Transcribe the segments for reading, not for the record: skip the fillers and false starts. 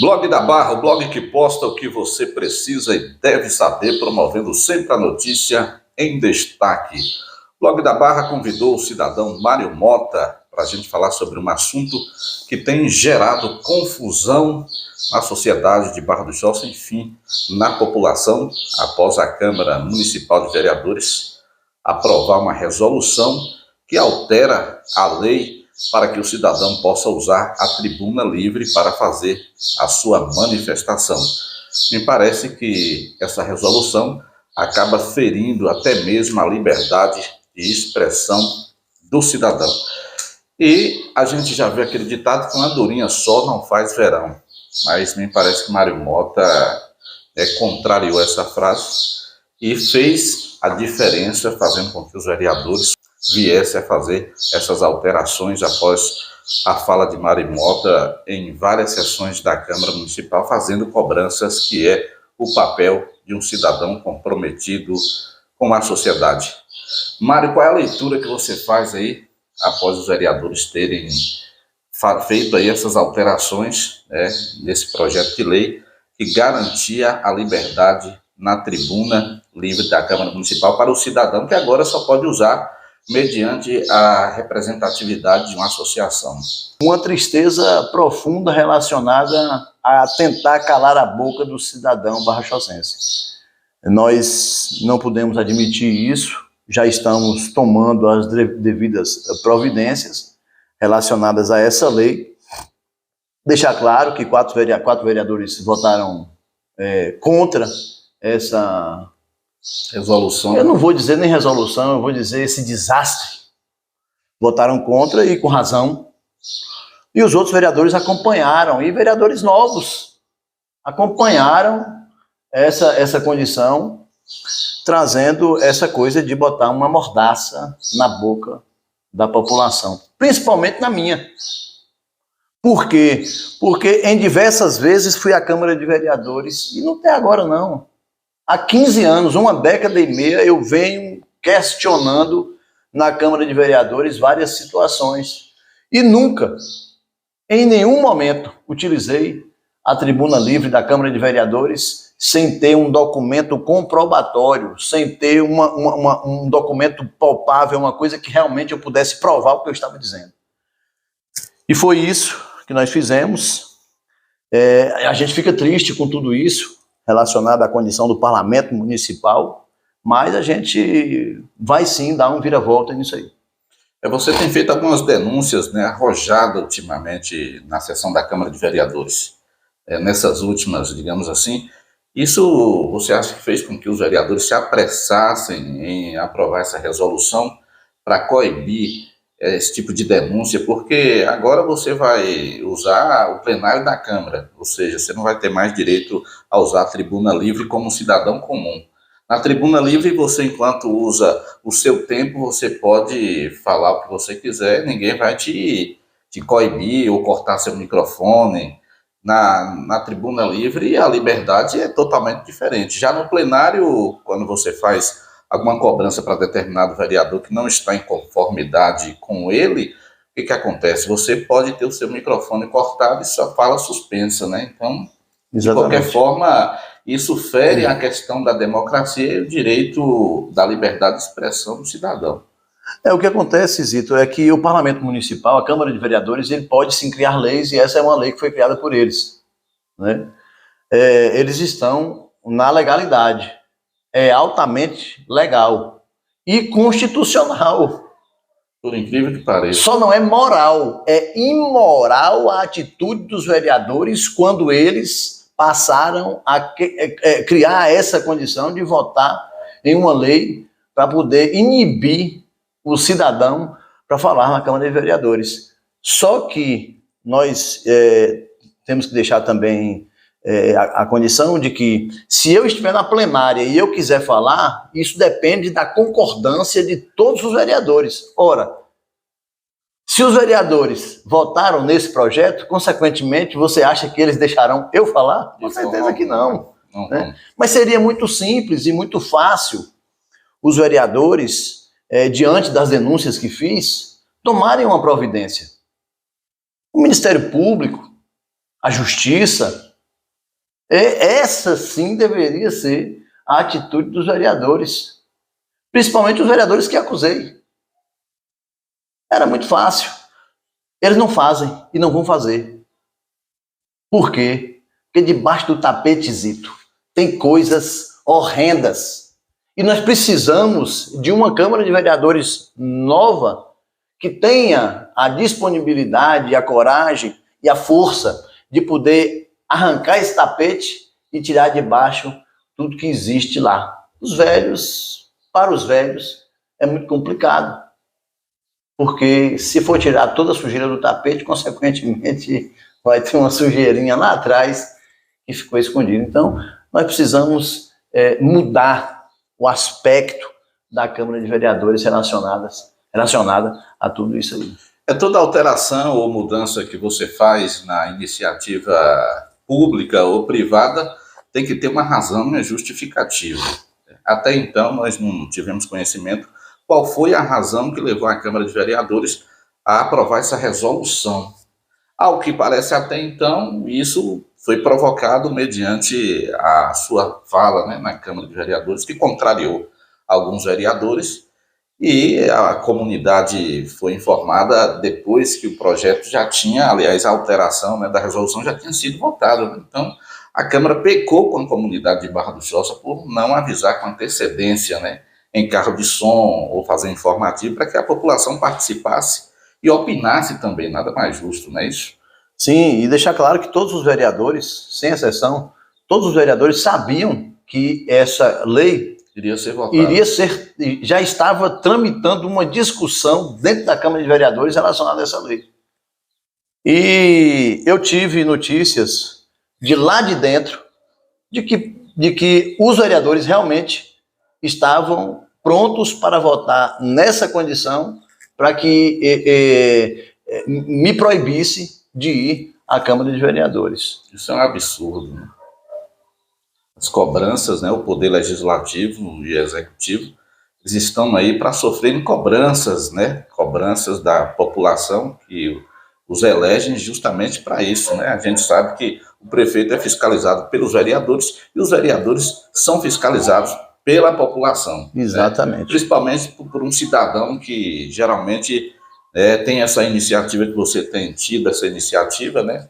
Blog da Barra, o blog que posta o que você precisa e deve saber, promovendo sempre a notícia em destaque. O Blog da Barra convidou o cidadão Mário Mota para a gente falar sobre um assunto que tem gerado confusão na sociedade de Barra do Sol, sem fim, na população, após a Câmara Municipal de Vereadores aprovar uma resolução que altera a lei para que o cidadão possa usar a tribuna livre para fazer a sua manifestação. Me parece que essa resolução acaba ferindo até mesmo a liberdade de expressão do cidadão. E a gente já vê aquele ditado que uma andorinha só não faz verão, mas me parece que Mário Mota contrariou essa frase e fez a diferença, fazendo com que os vereadores viesse a fazer essas alterações após a fala de Mário Mota em várias sessões da Câmara Municipal, fazendo cobranças, que é o papel de um cidadão comprometido com a sociedade. Mário, qual é a leitura que você faz aí, após os vereadores terem feito aí essas alterações, nesse projeto de lei que garantia a liberdade na tribuna livre da Câmara Municipal para o cidadão, que agora só pode usar mediante a representatividade de uma associação? Uma tristeza profunda relacionada a tentar calar a boca do cidadão barra-jossense. Nós não podemos admitir isso, já estamos tomando as devidas providências relacionadas a essa lei. Deixar claro que quatro vereadores votaram contra essa resolução. Eu não vou dizer nem resolução, eu vou dizer esse desastre. Votaram contra e com razão. E os outros vereadores acompanharam, e vereadores novos acompanharam essa condição, trazendo essa coisa de botar uma mordaça na boca da população, principalmente na minha. Por quê? Porque em diversas vezes fui à Câmara de Vereadores, e não tem agora não. Há 15 anos, uma década e meia, eu venho questionando na Câmara de Vereadores várias situações. E nunca, em nenhum momento, utilizei a tribuna livre da Câmara de Vereadores sem ter um documento comprobatório, sem ter um documento palpável, uma coisa que realmente eu pudesse provar o que eu estava dizendo. E foi isso que nós fizemos. A gente fica triste com tudo isso, relacionado à condição do parlamento municipal, mas a gente vai sim dar um vira-volta nisso aí. Você tem feito algumas denúncias, arrojadas ultimamente na sessão da Câmara de Vereadores. Nessas últimas, digamos assim, isso você acha que fez com que os vereadores se apressassem em aprovar essa resolução para coibir esse tipo de denúncia? Porque agora você vai usar o plenário da Câmara, ou seja, você não vai ter mais direito a usar a tribuna livre como cidadão comum. Na tribuna livre, você, enquanto usa o seu tempo, você pode falar o que você quiser, ninguém vai te coibir ou cortar seu microfone. Na tribuna livre, a liberdade é totalmente diferente. Já no plenário, quando você faz alguma cobrança para determinado vereador que não está em conformidade com ele, o que acontece? Você pode ter o seu microfone cortado e sua fala suspensa, Então, Exatamente. De qualquer forma, isso fere a questão da democracia e o direito da liberdade de expressão do cidadão. O que acontece, Zito, é que o Parlamento Municipal, a Câmara de Vereadores, ele pode sim criar leis, e essa é uma lei que foi criada por eles. Eles estão na legalidade. É altamente legal e constitucional. Por incrível que pareça. Só não é moral, é imoral a atitude dos vereadores quando eles passaram a criar essa condição de votar em uma lei para poder inibir o cidadão para falar na Câmara de Vereadores. Só que nós temos que deixar também a condição de que, se eu estiver na plenária e eu quiser falar, isso depende da concordância de todos os vereadores. Ora, se os vereadores votaram nesse projeto, consequentemente, você acha que eles deixarão eu falar? Com certeza que não. Mas seria muito simples e muito fácil os vereadores, diante das denúncias que fiz, tomarem uma providência. O Ministério Público, a Justiça, Essa sim deveria ser a atitude dos vereadores, principalmente os vereadores que acusei. Era muito fácil. Eles não fazem e não vão fazer. Por quê? Porque debaixo do tapetezito tem coisas horrendas. E nós precisamos de uma Câmara de Vereadores nova que tenha a disponibilidade, a coragem e a força de poder arrancar esse tapete e tirar de baixo tudo que existe lá. Para os velhos, é muito complicado. Porque se for tirar toda a sujeira do tapete, consequentemente vai ter uma sujeirinha lá atrás que ficou escondida. Então, nós precisamos mudar o aspecto da Câmara de Vereadores relacionada a tudo isso aí. Toda alteração ou mudança que você faz na iniciativa pública ou privada tem que ter uma razão, uma justificativa. Até então, nós não tivemos conhecimento qual foi a razão que levou a Câmara de Vereadores a aprovar essa resolução. Ao que parece até então, isso foi provocado mediante a sua fala, né, na Câmara de Vereadores, que contrariou alguns vereadores, e a comunidade foi informada depois que o projeto já tinha, aliás, a alteração, né, da resolução já tinha sido votada. Então, a Câmara pecou com a comunidade de Barra do Choça por não avisar com antecedência, né, em carro de som ou fazer informativo, para que a população participasse e opinasse também, nada mais justo, não é isso? Sim, e deixar claro que todos os vereadores, sem exceção, todos os vereadores sabiam que essa lei iria ser votada. Já estava tramitando uma discussão dentro da Câmara de Vereadores relacionada a essa lei. E eu tive notícias de lá de dentro de que os vereadores realmente estavam prontos para votar nessa condição para que me proibisse de ir à Câmara de Vereadores. Isso é um absurdo, né? As cobranças, né, o poder legislativo e executivo, eles estão aí para sofrerem cobranças, né, cobranças da população que os elegem justamente para isso, né? A gente sabe que o prefeito é fiscalizado pelos vereadores e os vereadores são fiscalizados pela população. Exatamente. Né? Principalmente por um cidadão que geralmente tem essa iniciativa que você tem tido, essa iniciativa, né?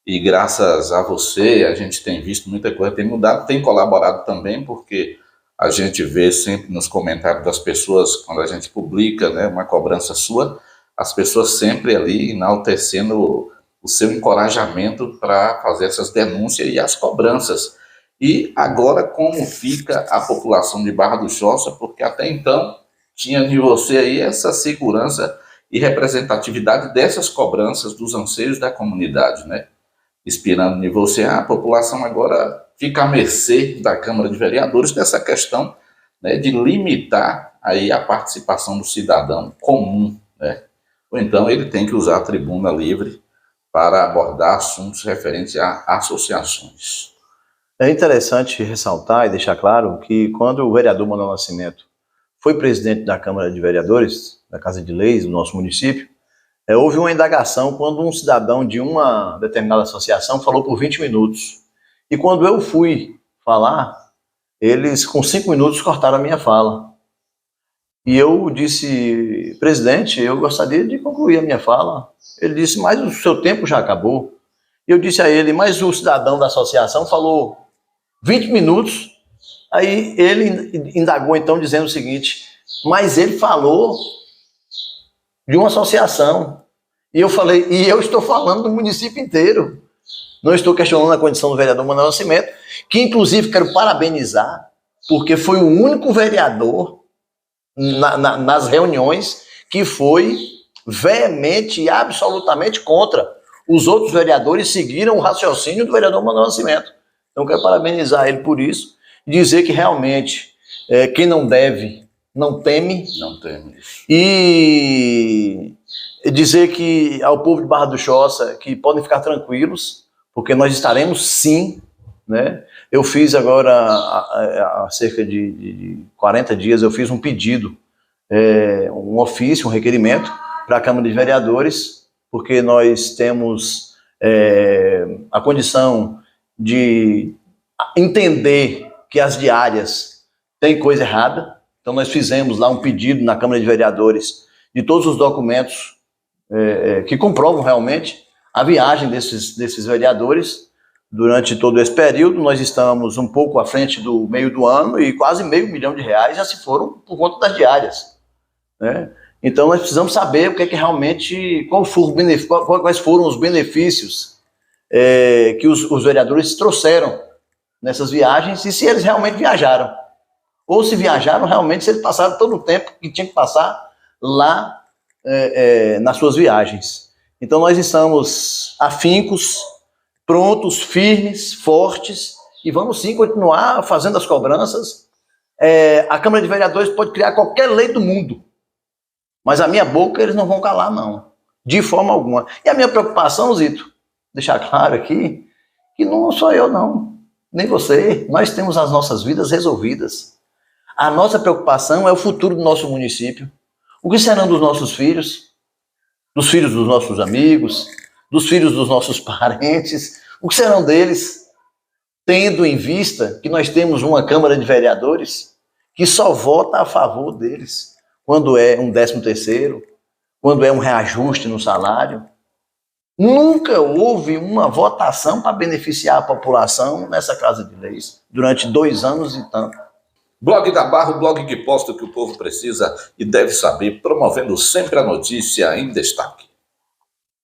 E graças a você, a gente tem visto muita coisa, tem mudado, tem colaborado também, porque a gente vê sempre nos comentários das pessoas, quando a gente publica, né, uma cobrança sua, as pessoas sempre ali enaltecendo o seu encorajamento para fazer essas denúncias e as cobranças. E agora, como fica a população de Barra do Choça, porque até então tinha de você aí essa segurança e representatividade dessas cobranças, dos anseios da comunidade, né? Inspirando em você, a população agora fica à mercê da Câmara de Vereadores dessa questão, né, de limitar aí a participação do cidadão comum, né? Ou então ele tem que usar a tribuna livre para abordar assuntos referentes a associações. É interessante ressaltar e deixar claro que quando o vereador Manuel Nascimento foi presidente da Câmara de Vereadores, da Casa de Leis do nosso município, houve uma indagação quando um cidadão de uma determinada associação falou por 20 minutos. E quando eu fui falar, eles com 5 minutos cortaram a minha fala. E eu disse, presidente, eu gostaria de concluir a minha fala. Ele disse, mas o seu tempo já acabou. E eu disse a ele, mas o cidadão da associação falou 20 minutos. Aí ele indagou então dizendo o seguinte, mas ele falou de uma associação. E eu falei, e eu estou falando do município inteiro. Não estou questionando a condição do vereador Manuel Nascimento, que inclusive quero parabenizar, porque foi o único vereador nas reuniões que foi veemente e absolutamente contra. Os outros vereadores seguiram o raciocínio do vereador Manuel Nascimento. Então quero parabenizar ele por isso, e dizer que realmente quem não deve, não teme. Não teme. E dizer que ao povo de Barra do Choça que podem ficar tranquilos, porque nós estaremos sim, né? Eu fiz agora, há cerca de 40 dias, eu fiz um pedido, um ofício, um requerimento para a Câmara de Vereadores, porque nós temos a condição de entender que as diárias têm coisa errada. Então nós fizemos lá um pedido na Câmara de Vereadores de todos os documentos que comprovam realmente a viagem desses vereadores durante todo esse período. Nós estamos um pouco à frente do meio do ano e quase R$500 mil já se foram por conta das diárias, né? Então nós precisamos saber o que é que realmente, quais foram os benefícios que os vereadores trouxeram nessas viagens e se eles realmente viajaram. Ou se viajaram realmente, se eles passaram todo o tempo que tinha que passar lá nas suas viagens. Então nós estamos afincos, prontos, firmes, fortes, e vamos sim continuar fazendo as cobranças. A Câmara de Vereadores pode criar qualquer lei do mundo, mas a minha boca eles não vão calar, não, de forma alguma. E a minha preocupação, Zito, deixar claro aqui, que não sou eu não, nem você, nós temos as nossas vidas resolvidas. A nossa preocupação é o futuro do nosso município. O que serão dos nossos filhos, dos filhos dos nossos amigos, dos filhos dos nossos parentes? O que serão deles, tendo em vista que nós temos uma Câmara de Vereadores que só vota a favor deles quando é um 13º, quando é um reajuste no salário? Nunca houve uma votação para beneficiar a população nessa Casa de Leis durante 2 anos e tanto. Blog da Barra, o blog que posta o que o povo precisa e deve saber, promovendo sempre a notícia em destaque.